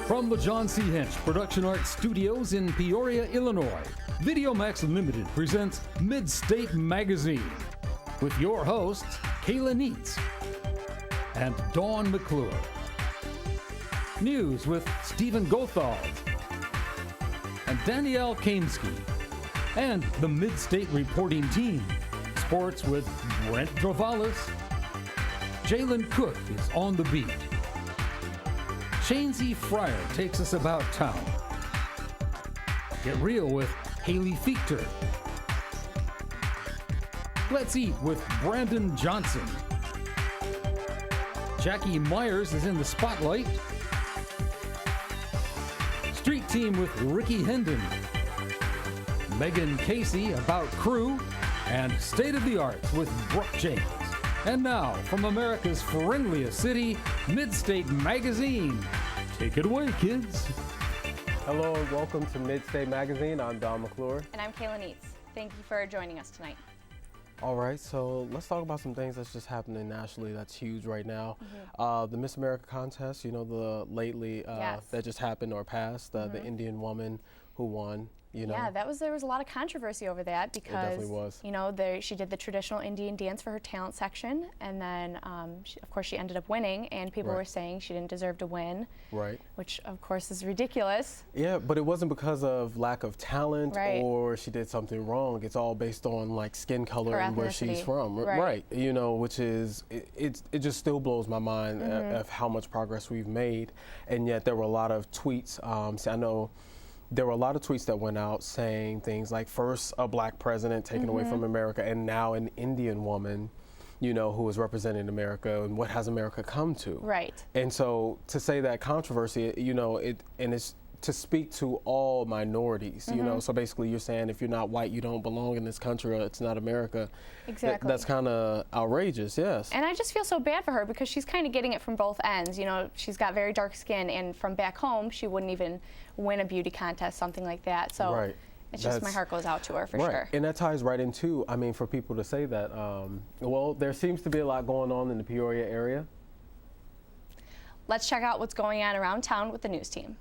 From the John C. Hench Production Art Studios in Peoria, Illinois, VideoMax Limited presents Midstate Magazine with your hosts, Kayla Neitz and Dawn McClure. News with Stephen Gothald and Danielle Kainski, and the Midstate reporting team. Sports with Brent Drovalis. Jalen Cook is on the beat. Shane Z. Fryer takes us about town. Get real with Haley Fichter. Let's eat with Brandon Johnson. Jackie Myers is in the spotlight. Street Team with Ricky Hendon. Megan Casey about crew. And State of the Arts with Brooke James. And now, from America's friendliest city, Midstate Magazine. Take it away, kids. Hello and welcome to Midstate Magazine. I'm Dawn McClure. And I'm Kayla Neitz. Thank you for joining us tonight. All right, so let's talk about some things that's just happening nationally that's huge right now. The Miss America contest, you know, the lately that just happened or passed, the Indian woman who won. You know? Yeah, there was a lot of controversy over that because, it definitely was. You know, she did the traditional Indian dance for her talent section, and then, of course, she ended up winning, and people were saying she didn't deserve to win. Right. Which, of course, is ridiculous. Yeah, but it wasn't because of lack of talent or she did something wrong. It's all based on, like, skin color and where she's from. Right. You know, which is, it just still blows my mind of how much progress we've made, and yet there were a lot of tweets. So I know there were a lot of tweets that went out saying things like, first a black president taken away from America, and now an Indian woman, you know, who is representing America, and what has America come to? Right. And so to say that controversy, you know, it's to speak to all minorities, you know, so basically you're saying if you're not white, you don't belong in this country, or it's not America. Exactly. That's kind of outrageous, yes. And I just feel so bad for her because she's kind of getting it from both ends. You know, she's got very dark skin, and from back home, she wouldn't even win a beauty contest, something like that. So it's just, my heart goes out to her for sure. And that ties right into, I mean, for people to say that, well, there seems to be a lot going on in the Peoria area. Let's check out what's going on around town with the news team.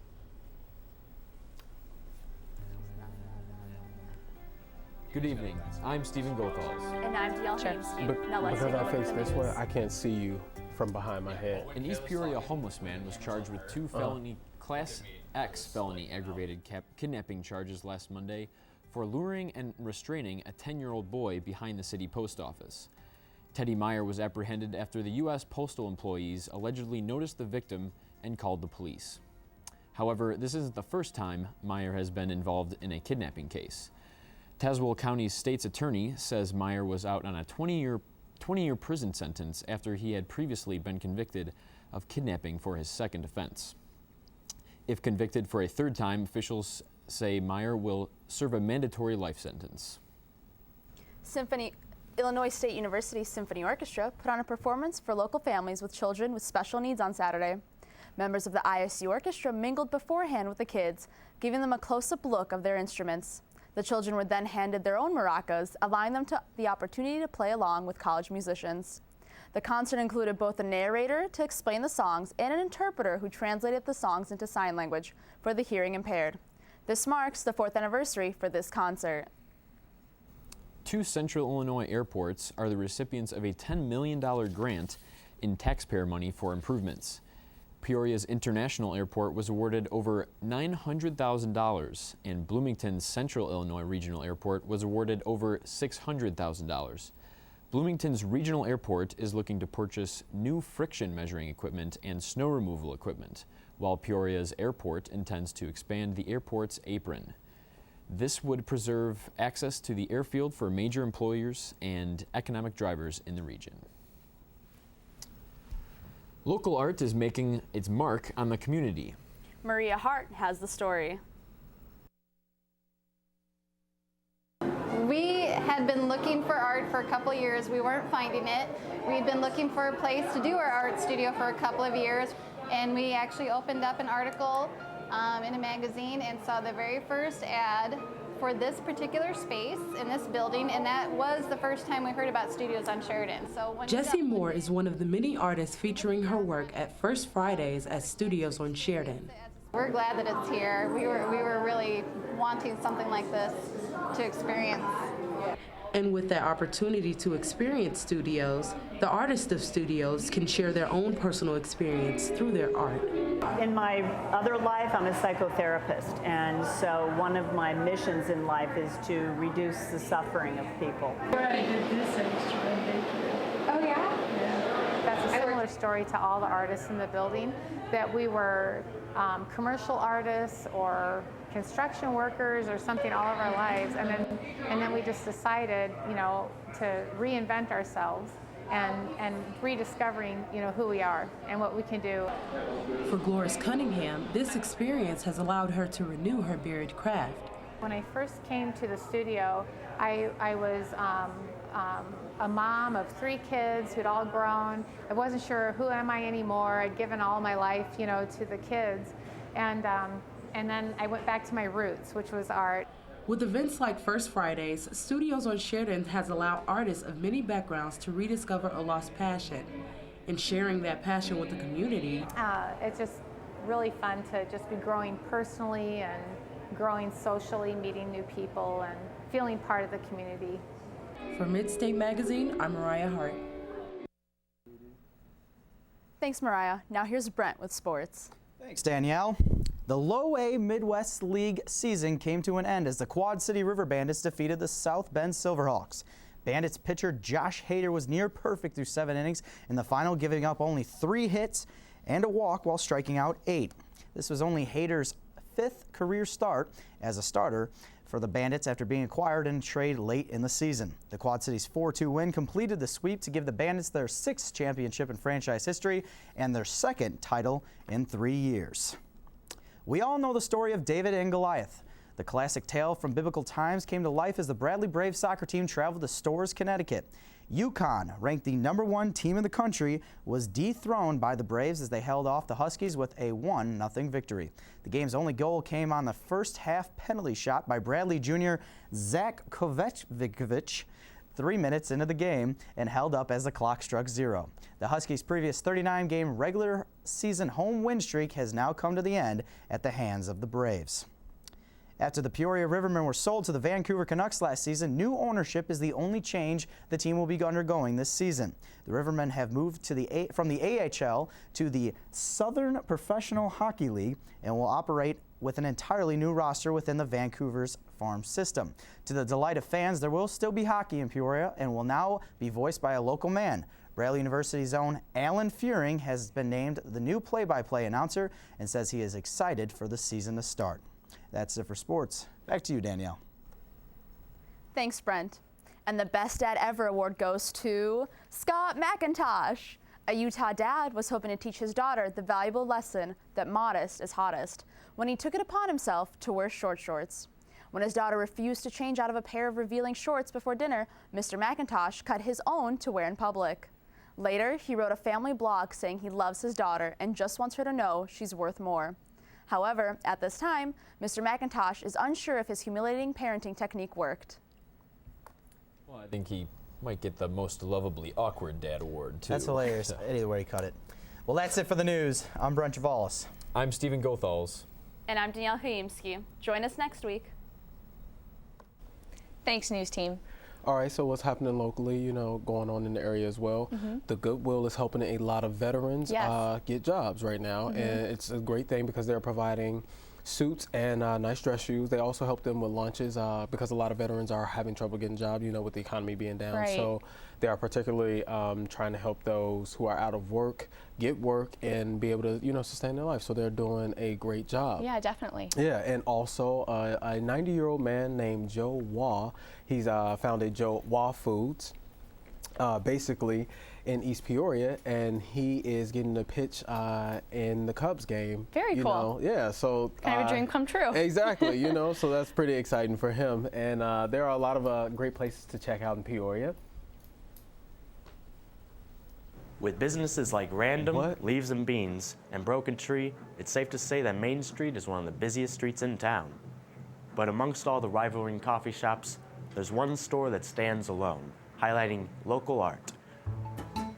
Good evening. I'm Stephen Gothals. And I'm Danielle Kainski. Because I face this way, I can't see you from behind my head. An East Peoria homeless man was charged with 2 Class X felony aggravated kidnapping charges last Monday for luring and restraining a 10-year-old boy behind the city post office. Teddy Meyer was apprehended after the U.S. postal employees allegedly noticed the victim and called the police. However, this isn't the first time Meyer has been involved in a kidnapping case. Tazewell County's state's attorney says Meyer was out on a 20-year prison sentence after he had previously been convicted of kidnapping for his second offense. If convicted for a third time, officials say Meyer will serve a mandatory life sentence. Illinois State University Symphony Orchestra put on a performance for local families with children with special needs on Saturday. Members of the ISU Orchestra mingled beforehand with the kids, giving them a close-up look of their instruments. The children were then handed their own maracas, allowing them the opportunity to play along with college musicians. The concert included both a narrator to explain the songs and an interpreter who translated the songs into sign language for the hearing impaired. This marks the 4th anniversary for this concert. 2 Central Illinois airports are the recipients of a $10 million grant in taxpayer money for improvements. Peoria's International Airport was awarded over $900,000, and Bloomington's Central Illinois Regional Airport was awarded over $600,000. Bloomington's Regional Airport is looking to purchase new friction measuring equipment and snow removal equipment, while Peoria's airport intends to expand the airport's apron. This would preserve access to the airfield for major employers and economic drivers in the region. Local art is making its mark on the community. Maria Hart has the story. We had been looking for art for a couple years. We weren't finding it. We'd been looking for a place to do our art studio for a couple of years, and we actually opened up an article in a magazine and saw the very first ad for this particular space in this building, and that was the first time we heard about studios on Sheridan. So Jessie Moore is one of the many artists featuring her work at First Fridays at Studios on Sheridan. We're glad that it's here. We were really wanting something like this to experience. And with that opportunity to experience studios, the artists of studios can share their own personal experience through their art. In my other life, I'm a psychotherapist, and so one of my missions in life is to reduce the suffering of people. I did this instrument. Oh, yeah? Yeah. That's a similar story to all the artists in the building, that we were commercial artists or construction workers or something all of our lives, and then we just decided, to reinvent ourselves and rediscovering, who we are and what we can do. For Gloris Cunningham, this experience has allowed her to renew her buried craft. When I first came to the studio, I was a mom of 3 kids who'd all grown. I wasn't sure who am I anymore. I'd given all my life, to the kids, and then I went back to my roots, which was art. With events like First Fridays, Studios on Sheridan has allowed artists of many backgrounds to rediscover a lost passion. And sharing that passion with the community, it's just really fun to just be growing personally and growing socially, meeting new people and feeling part of the community. For Midstate Magazine, I'm Mariah Hart. Thanks, Mariah. Now here's Brent with sports. Thanks, Danielle. The Low A Midwest League season came to an end as the Quad City River Bandits defeated the South Bend Silverhawks. Bandits pitcher Josh Hader was near perfect through 7 innings in the final, giving up only 3 hits and a walk while striking out 8. This was only Hader's 5th career start as a starter for the Bandits after being acquired in a trade late in the season. The Quad City's 4-2 win completed the sweep to give the Bandits their 6th championship in franchise history and their 2nd title in 3 years. We all know the story of David and Goliath. The classic tale from biblical times came to life as the Bradley Braves soccer team traveled to Storrs, Connecticut. UConn, ranked the #1 team in the country, was dethroned by the Braves as they held off the Huskies with a 1-0 victory. The game's only goal came on the first half penalty shot by Bradley Jr. Zach Kovacevic 3 minutes into the game and held up as the clock struck 0. The Huskies' previous 39-game regular season home win streak has now come to the end at the hands of the Braves. After the Peoria Rivermen were sold to the Vancouver Canucks last season, new ownership is the only change the team will be undergoing this season. The Rivermen have moved from the AHL to the Southern Professional Hockey League and will operate with an entirely new roster within the Vancouver's farm system. To the delight of fans, there will still be hockey in Peoria and will now be voiced by a local man. Bradley University's own Alan Fearing has been named the new play-by-play announcer and says he is excited for the season to start. That's it for sports. Back to you, Danielle. Thanks, Brent. And the Best Dad Ever award goes to Scott McIntosh. A Utah dad was hoping to teach his daughter the valuable lesson that modest is hottest when he took it upon himself to wear short shorts. When his daughter refused to change out of a pair of revealing shorts before dinner, Mr. McIntosh cut his own to wear in public. Later, he wrote a family blog saying he loves his daughter and just wants her to know she's worth more. However, at this time, Mr. McIntosh is unsure if his humiliating parenting technique worked. Well, I think he might get the most lovably awkward dad award, too. That's hilarious. Either way he cut it. Well, that's it for the news. I'm Brent Travalis. I'm Stephen Gothals. And I'm Danielle Haimski. Join us next week. Thanks, news team. All right, so what's happening locally, going on in the area as well. The Goodwill is helping a lot of veterans get jobs right now, and it's a great thing because they're providing suits and nice dress shoes. They also help them with lunches because a lot of veterans are having trouble getting jobs, with the economy being down. Right. So they are particularly trying to help those who are out of work get work and be able to, sustain their life. So they're doing a great job. Yeah, definitely. Yeah, and also a 90-year-old man named Joe Waugh. He's founded Joe Waugh Foods, basically in East Peoria, and he is getting a pitch in the Cubs game. Very cool. Yeah, so kind of a dream come true. Exactly, so that's pretty exciting for him. And there are a lot of great places to check out in Peoria. With businesses like Random, Leaves and Beans, and Broken Tree, it's safe to say that Main Street is one of the busiest streets in town. But amongst all the rivaling coffee shops, there's one store that stands alone, highlighting local art.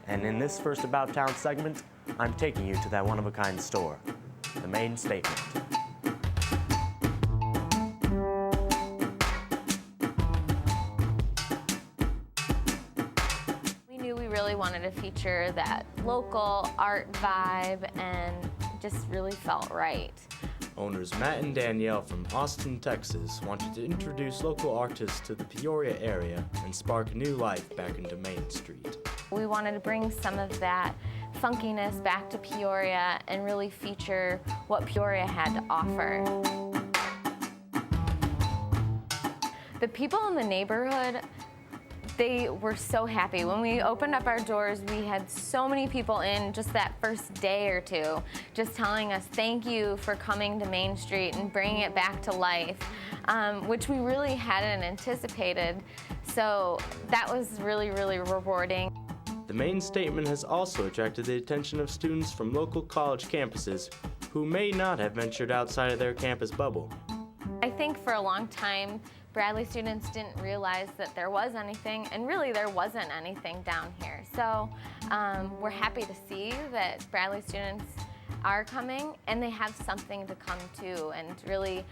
And in this First About Town segment, I'm taking you to that one-of-a-kind store. the main statement. We knew we really wanted to feature that local art vibe and just really felt right. Owners Matt and Danielle from Austin, Texas wanted to introduce local artists to the Peoria area and spark new life back into Main Street. We wanted to bring some of that funkiness back to Peoria and really feature what Peoria had to offer. The people in the neighborhood, they were so happy. When we opened up our doors, we had so many people in just that first day or two, just telling us thank you for coming to Main Street and bringing it back to life, which we really hadn't anticipated. So that was really, really rewarding. The main statement has also attracted the attention of students from local college campuses who may not have ventured outside of their campus bubble. I think for a long time, Bradley students didn't realize that there was anything, and really there wasn't anything down here. So we're happy to see that Bradley students are coming and they have something to come to and really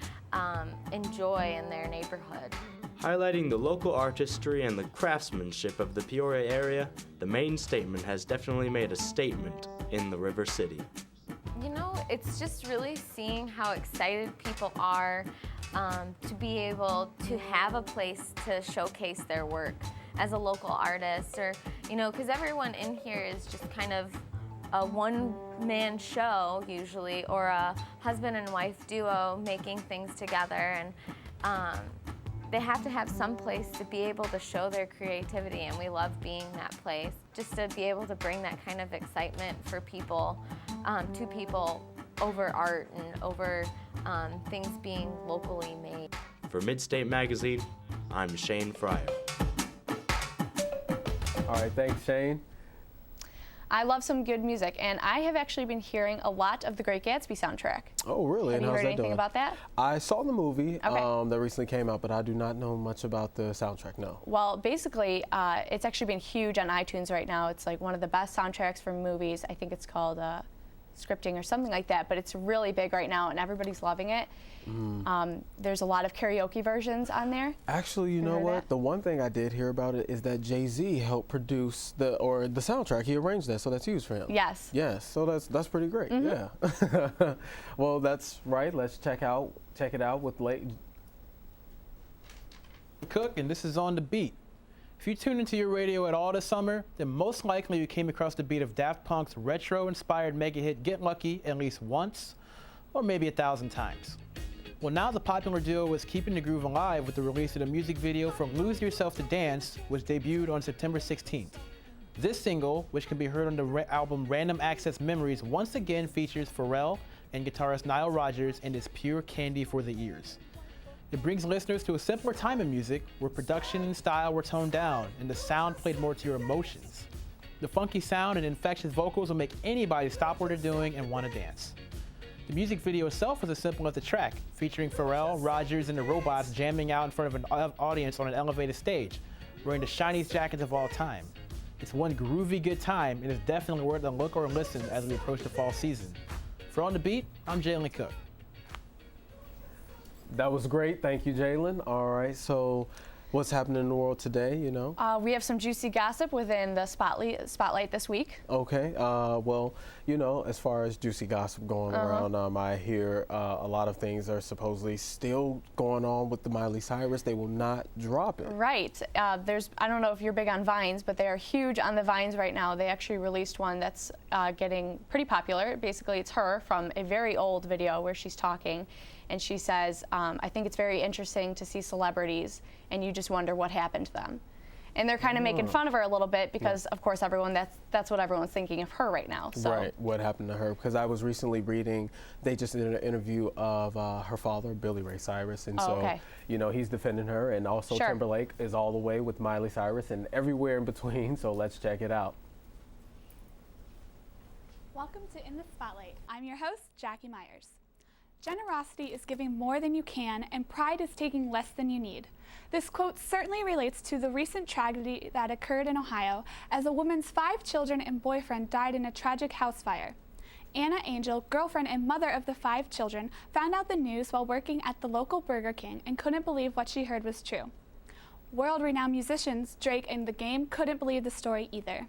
enjoy in their neighborhood. Highlighting the local artistry and the craftsmanship of the Peoria area, the main statement has definitely made a statement in the River City. You know, it's just really seeing how excited people are to be able to have a place to showcase their work as a local artist, or, you know, because everyone in here is just kind of a one-man show usually, or a husband and wife duo making things together, and they have to have some place to be able to show their creativity, and we love being that place. Just to be able to bring that kind of excitement for people, to people over art and over things being locally made. For Midstate Magazine, I'm Shane Fryer. All right, thanks, Shane. I love some good music, and I have actually been hearing a lot of the Great Gatsby soundtrack. Oh, really? Have and you how's heard that anything doing? about that? I saw the movie Okay. that recently came out, but I do not know much about the soundtrack, no. Well, basically, it's actually been huge on iTunes right now. It's like one of the best soundtracks for movies. I think it's called Scripting or something like that, but it's really big right now, and everybody's loving it. There's a lot of karaoke versions on there. Actually, you know what? that? The one thing I did hear about it is that Jay-Z helped produce the soundtrack. He arranged that, so that's huge for him. Yes. Yes, so that's pretty great. Yeah. Well, that's right. Let's check it out with Cook, and this is On the Beat. If you tuned into your radio at all this summer, then most likely you came across the beat of Daft Punk's retro-inspired mega hit Get Lucky at least once, or maybe 1,000 times. Well, now the popular duo is keeping the groove alive with the release of the music video from Lose Yourself to Dance, which debuted on September 16th. This single, which can be heard on the album Random Access Memories, once again features Pharrell and guitarist Nile Rodgers and is pure candy for the ears. It brings listeners to a simpler time in music where production and style were toned down and the sound played more to your emotions. The funky sound and infectious vocals will make anybody stop what they're doing and want to dance. The music video itself is as simple as the track, featuring Pharrell, Rodgers, and the Robots jamming out in front of an audience on an elevated stage, wearing the shiniest jackets of all time. It's one groovy good time and is definitely worth a look or a listen as we approach the fall season. For On the Beat, I'm Jalen Cook. That was great. Thank you, Jalen. All right, so what's happening in the world today, you know? We have some juicy gossip within the spotlight this week. Okay, well, you know, as far as juicy gossip going around, I hear a lot of things are supposedly still going on with the Miley Cyrus. They will not drop it. Right. I don't know if you're big on Vines, but they are huge on the Vines right now. They actually released one that's getting pretty popular. Basically, it's her from a very old video where she's talking. And she says, I think it's very interesting to see celebrities and you just wonder what happened to them. And they're kind of making fun of her a little bit because, of course, that's what everyone's thinking of her right now. So. Right, what happened to her? Because I was recently reading, they just did an interview of her father, Billy Ray Cyrus. And you know, he's defending her. And also Timberlake is all the way with Miley Cyrus and everywhere in between. So let's check it out. Welcome to In the Spotlight. I'm your host, Jackie Myers. Generosity is giving more than you can, and pride is taking less than you need. This quote certainly relates to the recent tragedy that occurred in Ohio as a woman's 5 children and boyfriend died in a tragic house fire. Anna Angel, girlfriend and mother of the 5 children, found out the news while working at the local Burger King and couldn't believe what she heard was true. World-renowned musicians Drake and The Game couldn't believe the story either.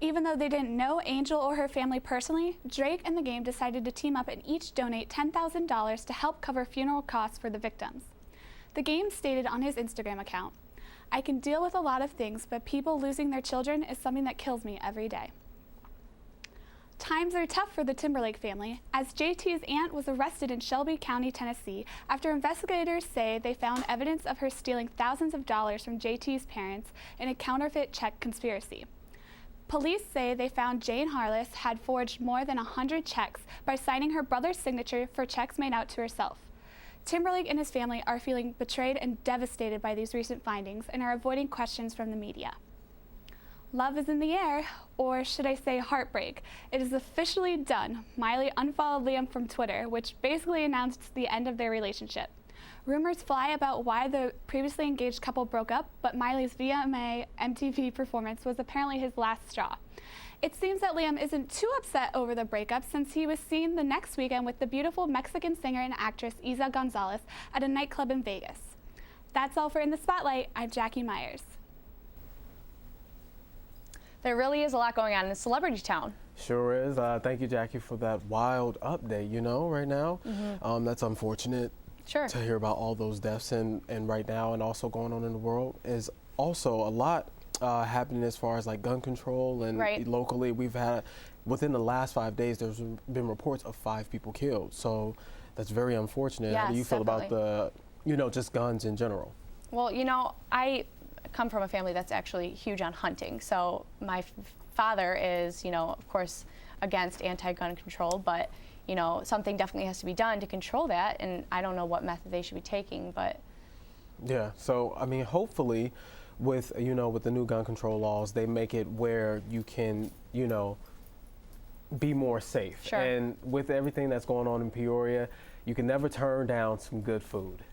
Even though they didn't know Angel or her family personally, Drake and The Game decided to team up and each donate $10,000 to help cover funeral costs for the victims. The Game stated on his Instagram account, "I can deal with a lot of things, but people losing their children is something that kills me every day." Times are tough for the Timberlake family, as JT's aunt was arrested in Shelby County, Tennessee, after investigators say they found evidence of her stealing thousands of dollars from JT's parents in a counterfeit check conspiracy. Police say they found Jane Harless had forged more than 100 checks by signing her brother's signature for checks made out to herself. Timberlake and his family are feeling betrayed and devastated by these recent findings and are avoiding questions from the media. Love is in the air, or should I say heartbreak. It is officially done. Miley unfollowed Liam from Twitter, which basically announced the end of their relationship. Rumors fly about why the previously engaged couple broke up, but Miley's VMA MTV performance was apparently his last straw. It seems that Liam isn't too upset over the breakup since he was seen the next weekend with the beautiful Mexican singer and actress Isa Gonzalez at a nightclub in Vegas. That's all for In the Spotlight. I'm Jackie Myers. There really is a lot going on in Celebrity Town. Sure is. Thank you, Jackie, for that wild update, right now. That's unfortunate to hear about all those deaths and right now, and also going on in the world is also a lot happening as far as like gun control, and locally we've had, within the last 5 days, there's been reports of 5 people killed. So that's very unfortunate. Yes, how do you feel about the, just guns in general? Well, I come from a family that's actually huge on hunting. So my father is, of course, against anti-gun control, but, something definitely has to be done to control that. And I don't know what method they should be taking, but. Yeah, so, I mean, hopefully with, with the new gun control laws, they make it where you can, be more safe. Sure. And with everything that's going on in Peoria, you can never turn down some good food.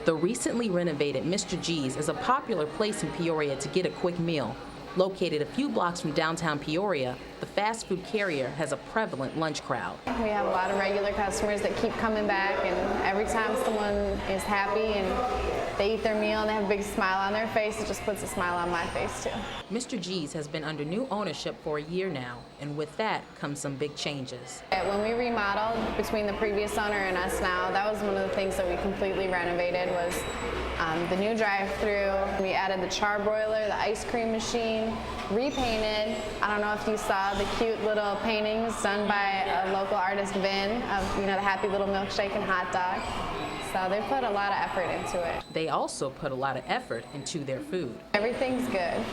The recently renovated Mr. G's is a popular place in Peoria to get a quick meal. Located a few blocks from downtown Peoria, the fast food carrier has a prevalent lunch crowd. We have a lot of regular customers that keep coming back, and every time someone is happy and they eat their meal and they have a big smile on their face, it just puts a smile on my face too. Mr. G's has been under new ownership for a year now, and with that comes some big changes. When we remodeled between the previous owner and us now, that was one of the things that we completely renovated was the new drive-through. We added the charbroiler, the ice cream machine, repainted. I don't know if you saw the cute little paintings done by a local artist, Vin, of the happy little milkshake and hot dog. So they put a lot of effort into it. They also put a lot of effort into their food. Everything's good.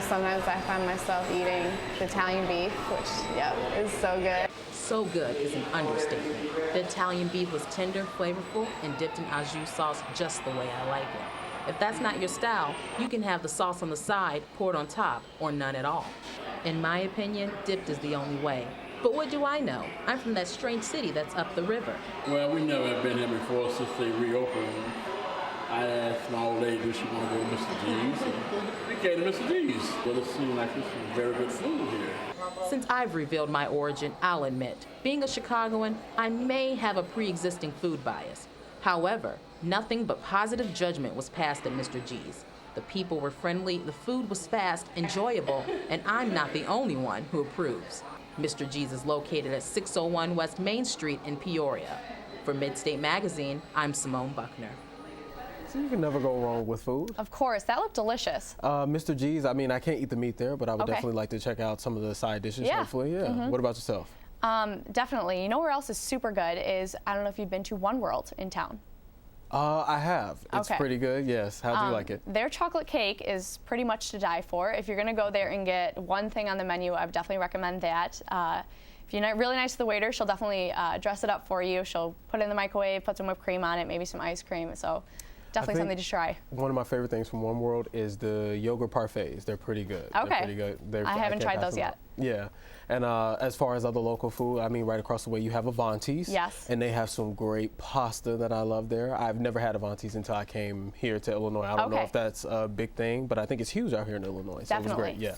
Sometimes I find myself eating the Italian beef, which, is so good. So good is an understatement. The Italian beef was tender, flavorful, and dipped in au jus sauce just the way I like it. If that's not your style, you can have the sauce on the side, poured on top, or none at all. In my opinion, dipped is the only way. But what do I know? I'm from that strange city that's up the river. Well, we never been here before since they reopened. I asked my old lady, does she want to go to Mr. G's? And we came to Mr. G's. Well, it seemed like this was very good food here. Since I've revealed my origin, I'll admit, being a Chicagoan, I may have a pre-existing food bias. However, nothing but positive judgment was passed at Mr. G's. The people were friendly, the food was fast, enjoyable, and I'm not the only one who approves. Mr. G's is located at 601 West Main Street in Peoria. For Midstate Magazine, I'm Simone Buckner. So you can never go wrong with food. Of course, that looked delicious. Mr. G's, I mean, I can't eat the meat there, but I would definitely like to check out some of the side dishes, hopefully. Yeah. What about yourself? Definitely. You know where else is super good is, I don't know if you've been to One World in town. I have. It's pretty good, yes. How do you like it? Their chocolate cake is pretty much to die for. If you're going to go there and get one thing on the menu, I would definitely recommend that. If you're not really nice to the waiter, she'll definitely dress it up for you. She'll put it in the microwave, put some whipped cream on it, maybe some ice cream. So definitely something to try. One of my favorite things from One World is the yogurt parfaits. They're pretty good. Okay. They're pretty good. I haven't tried those yet. Yeah. And as far as other local food, I mean, right across the way you have Avanti's. Yes. And they have some great pasta that I love there. I've never had Avanti's until I came here to Illinois. I don't know if that's a big thing, but I think it's huge out here in Illinois. So Definitely. it was great, yeah.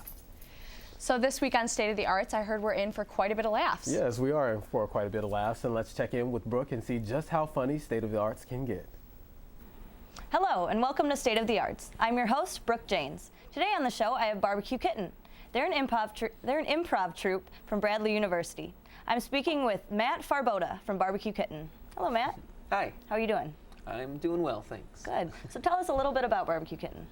So this week on State of the Arts, I heard we're in for quite a bit of laughs. Yes, we are in for quite a bit of laughs, and let's check in with Brooke and see just how funny State of the Arts can get. Hello, and welcome to State of the Arts. I'm your host, Brooke Janes. Today on the show, I have Barbecue Kitten. They're an improv troupe from Bradley University. I'm speaking with Matt Farboda from Barbecue Kitten. Hello, Matt. Hi. How are you doing? I'm doing well, thanks. Good. So tell us a little bit about Barbecue Kitten.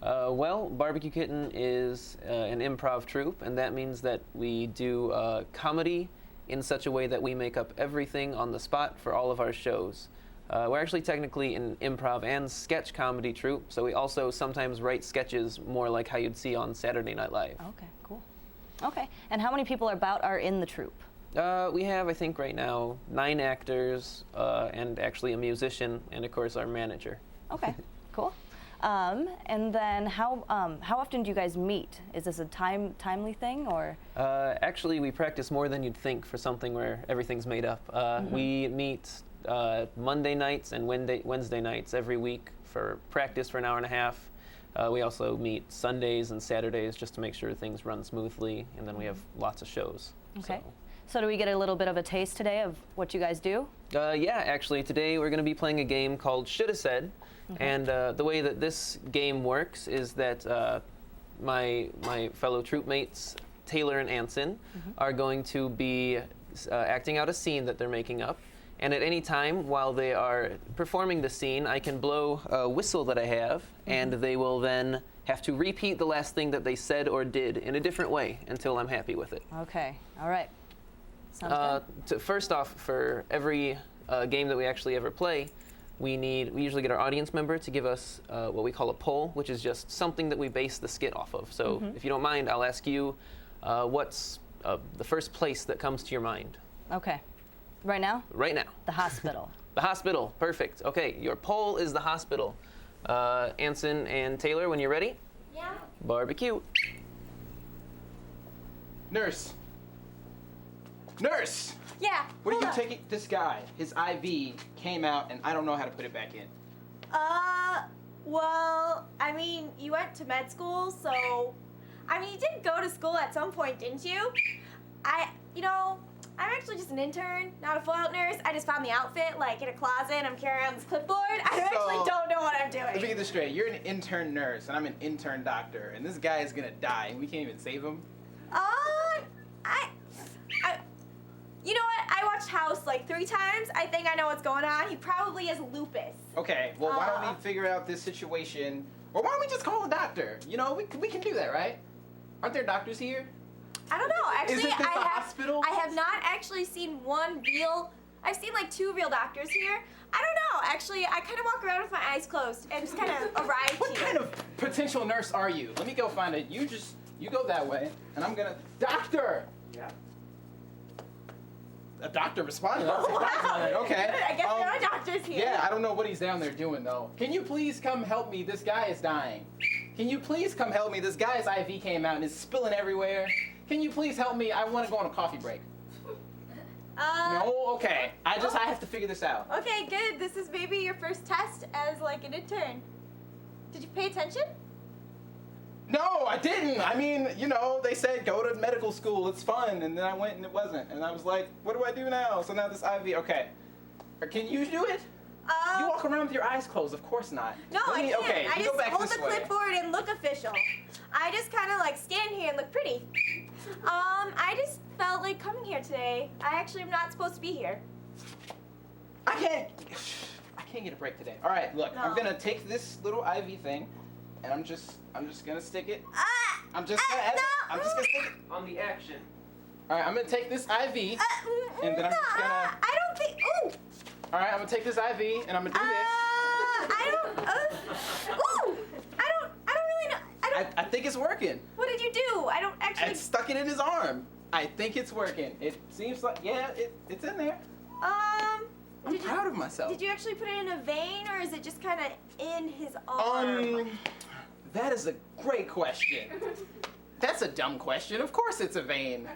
Well, Barbecue Kitten is an improv troupe, and that means that we do comedy in such a way that we make up everything on the spot for all of our shows. We're actually technically an improv and sketch comedy troupe, so we also sometimes write sketches more like how you'd see on Saturday Night Live. Okay, cool. Okay, and how many people are in the troupe? We have, I think right now, 9 actors, and actually a musician, and of course our manager. Okay, cool. And then how often do you guys meet? Is this a timely thing, or? Actually, we practice more than you'd think for something where everything's made up. We meet Monday nights and Wednesday nights every week for practice for an hour and a half. We also meet Sundays and Saturdays just to make sure things run smoothly, and then we have lots of shows. Okay. So do we get a little bit of a taste today of what you guys do? Yeah, actually, today we're going to be playing a game called Shoulda Said. And the way that this game works is that my fellow troop mates, Taylor and Anson, are going to be acting out a scene that they're making up. And at any time while they are performing the scene, I can blow a whistle that I have, and they will then have to repeat the last thing that they said or did in a different way until I'm happy with it. Okay, all right. Sounds good. First off, for every game that we actually ever play, we usually get our audience member to give us what we call a poll, which is just something that we base the skit off of. So if you don't mind, I'll ask you, what's the first place that comes to your mind? Okay. Right now? Right now. The hospital. The hospital, perfect. Okay, your poll is the hospital. Anson and Taylor, when you're ready? Yeah. Barbecue. Nurse. Nurse! Yeah. What are you taking? This guy, his IV came out and I don't know how to put it back in. Well, I mean, you went to med school, so, I mean, you did go to school at some point, didn't you? I'm actually just an intern, not a full-out nurse. I just found the outfit, like, in a closet, and I'm carrying around this clipboard. I actually don't know what I'm doing. Let me get this straight. You're an intern nurse, and I'm an intern doctor, and this guy is gonna die, and we can't even save him? You know what? I watched House like 3 times. I think I know what's going on. He probably has lupus. Okay, well, why don't we figure out this situation, or why don't we just call a doctor? You know, we can do that, right? Aren't there doctors here? I don't know. Actually, Isn't this a hospital? I have not actually seen I've seen like 2 real doctors here. I don't know. Actually, I kind of walk around with my eyes closed and just kind of arrive What kind of potential nurse are you? Let me go find it. You go that way, and I'm gonna... Doctor! Yeah. A doctor responded. Okay. I guess there are doctors here. Yeah, I don't know what he's down there doing, though. Can you please come help me? This guy is dying. Can you please come help me? This guy's IV came out and it's spilling everywhere. Can you please help me? I want to go on a coffee break. No? Okay. I have to figure this out. Okay, good. This is maybe your first test as like an intern. Did you pay attention? No, I didn't. I mean, you know, they said go to medical school. It's fun. And then I went and it wasn't. And I was like, what do I do now? So now this IV, okay. Can you do it? You walk around with your eyes closed. Of course not. No, I can't. Okay, I you just go back hold this the way. clipboard and look official. I just kind of like stand here and look pretty. I just felt like coming here today. I actually am not supposed to be here. I can't get a break today. All right, look, I'm gonna take this little IV thing, and I'm just gonna stick it. I'm just gonna stick it on the action. All right, I'm gonna take this IV, and then I'm just gonna. I don't think. Ooh. All right, I'm gonna take this IV, and I'm gonna do this. I don't really know. I think it's working. What did you do? I don't actually. I stuck it in his arm. I think it's working. It seems like, yeah, it's in there. I'm proud of myself. Did you actually put it in a vein, or is it just kind of in his arm? That is a great question. That's a dumb question. Of course it's a vein.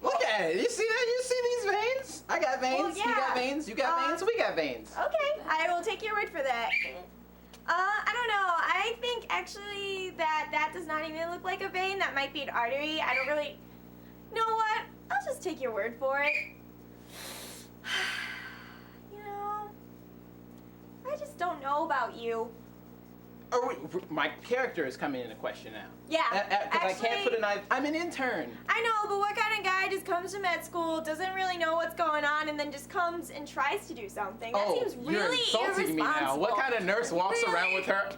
Look at it. You see that? You see these veins? I got veins. Well, yeah. You got veins. You got veins. We got veins. Okay, I will take your word for that. I don't know. I think actually that does not even look like a vein. That might be an artery. I don't really... You know what? I'll just take your word for it. You know, I just don't know about you. Oh, my character is coming into question now. Yeah, Because I can't put an IV. I'm an intern. I know, but what kind of guy just comes to med school, doesn't really know what's going on, and then just comes and tries to do something? That seems really you're insulting me now. What kind of nurse walks around with her...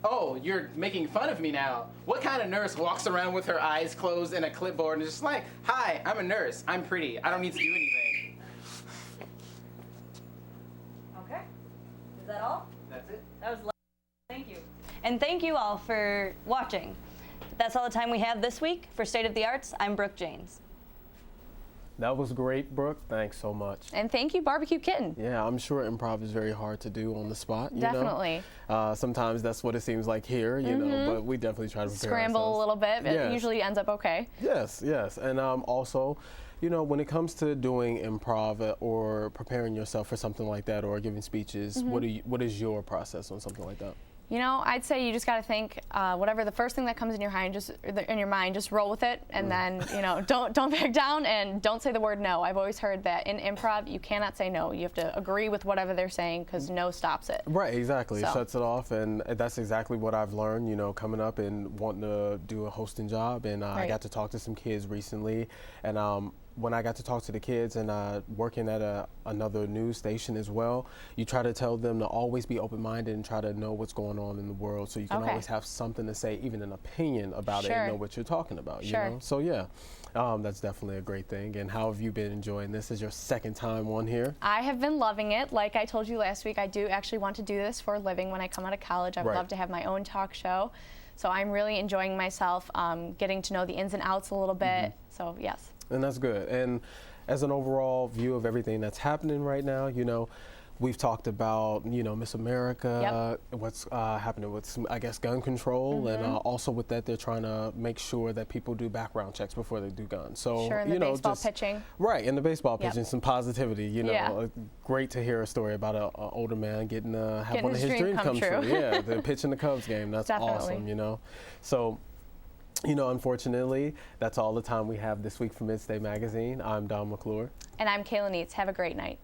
Oh, you're making fun of me now. What kind of nurse walks around with her eyes closed and a clipboard and just like, hi, I'm a nurse. I'm pretty. I don't need to do anything. Okay. Is that all? That's it. That was lovely. Thank you. And thank you all for watching. That's all the time we have this week. For State of the Arts, I'm Brooke Janes. That was great, Brooke. Thanks so much. And thank you, Barbecue Kitten. Yeah, I'm sure improv is very hard to do on the spot. You Definitely. know? Sometimes that's what it seems like here, you know, but we definitely try to prepare Scramble ourselves. a little bit, but Yes. it usually ends up okay. Yes, yes. And also, you know, when it comes to doing improv or preparing yourself for something like that or giving speeches, what is your process on something like that? You know, I'd say you just got to think whatever the first thing that comes in your mind, just roll with it, and then you know, don't back down and don't say the word no. I've always heard that in improv you cannot say no. You have to agree with whatever they're saying because no stops it. Right, exactly. So. It shuts it off, and that's exactly what I've learned. You know, coming up and wanting to do a hosting job, and I got to talk to some kids recently, and when I got to talk to the kids and working at another news station as well, you try to tell them to always be open-minded and try to know what's going on in the world, so you can always have something to say, even an opinion about it, and know what you're talking about. You know? So yeah, that's definitely a great thing. And how have you been enjoying this? Is your second time on here? I have been loving it. Like I told you last week, I do actually want to do this for a living when I come out of college. I would love to have my own talk show. So I'm really enjoying myself, getting to know the ins and outs a little bit. So yes. And that's good. And as an overall view of everything that's happening right now, you know, we've talked about, you know, Miss America, what's happening with, I guess, gun control, and also with that, they're trying to make sure that people do background checks before they do guns. So, and you the know, baseball pitching. Right, and the baseball pitching, some positivity, you know. Great to hear a story about an older man getting have one of his dreams come true. Yeah, the pitch in the Cubs game. That's awesome, you know. So, you know, unfortunately, that's all the time we have this week from Midstate Magazine. I'm Don McClure. And I'm Kayla Neitz. Have a great night.